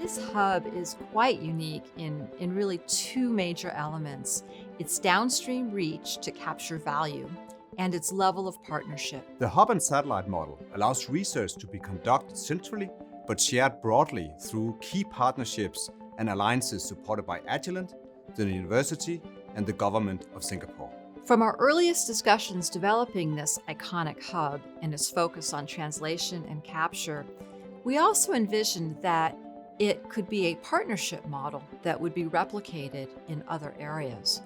This hub is quite unique in really two major elements: its downstream reach to capture value and its level of partnership. The hub and satellite model allows research to be conducted centrally but shared broadly through key partnerships and alliances supported by Agilent, the university, and the government of Singapore. From our earliest discussions developing this iconic hub and its focus on translation and capture, we also envisioned that it could be a partnership model that would be replicated in other areas,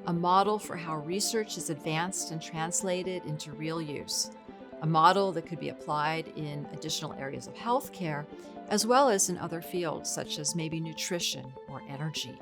a model for how research is advanced and translated into real use, a model that could be applied in additional areas of healthcare, as well as in other fields such as maybe nutrition or energy.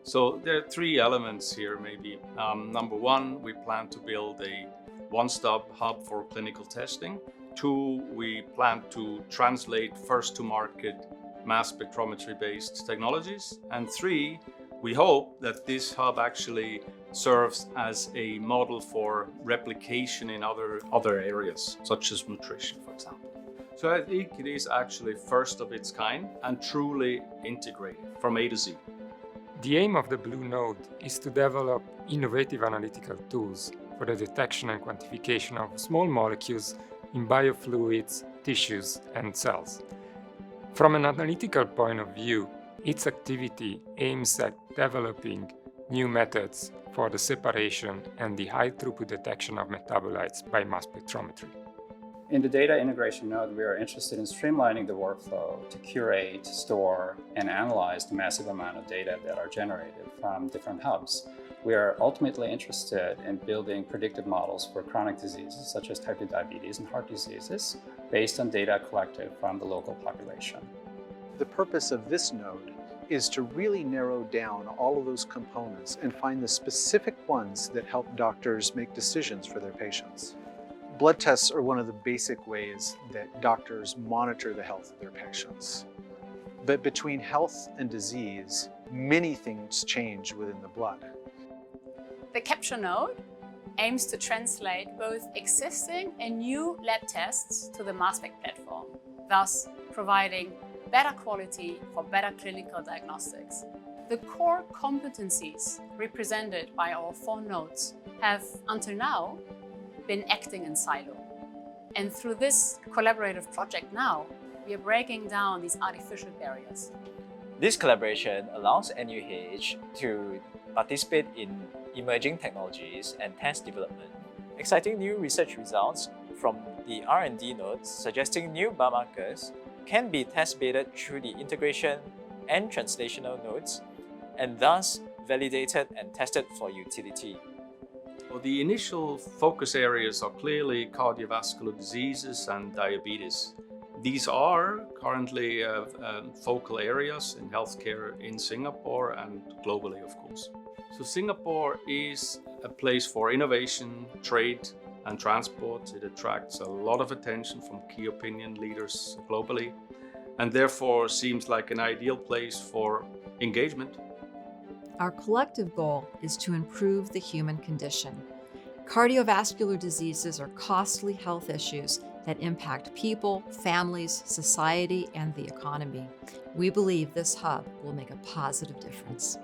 So there are three elements here maybe. Number one, we plan to build a one-stop hub for clinical testing. Two, we plan to translate first-to-market mass spectrometry-based technologies. And three, we hope that this hub actually serves as a model for replication in other areas, such as nutrition, for example. So I think it is actually first of its kind and truly integrated from A to Z. The aim of the Blue Node is to develop innovative analytical tools for the detection and quantification of small molecules in biofluids, tissues, and cells. From an analytical point of view, its activity aims at developing new methods for the separation and the high-throughput detection of metabolites by mass spectrometry. In the data integration node, we are interested in streamlining the workflow to curate, store, and analyze the massive amount of data that are generated from different hubs. We are ultimately interested in building predictive models for chronic diseases such as type 2 diabetes and heart diseases based on data collected from the local population. The purpose of this node is to really narrow down all of those components and find the specific ones that help doctors make decisions for their patients. Blood tests are one of the basic ways that doctors monitor the health of their patients. But between health and disease, many things change within the blood. The capture node aims to translate both existing and new lab tests to the mass spec platform, thus providing better quality for better clinical diagnostics. The core competencies represented by our 4 nodes have, until now, been acting in silo. And through this collaborative project now, we are breaking down these artificial barriers. This collaboration allows NUH to participate in emerging technologies and test development. Exciting new research results from the R&D nodes suggesting new biomarkers can be test-baited through the integration and translational nodes, and thus validated and tested for utility. Well, the initial focus areas are clearly cardiovascular diseases and diabetes. These are currently focal areas in healthcare in Singapore and globally, of course. So Singapore is a place for innovation, trade, and transport. It attracts a lot of attention from key opinion leaders globally, and therefore seems like an ideal place for engagement. Our collective goal is to improve the human condition. Cardiovascular diseases are costly health issues that impact people, families, society, and the economy. We believe this hub will make a positive difference.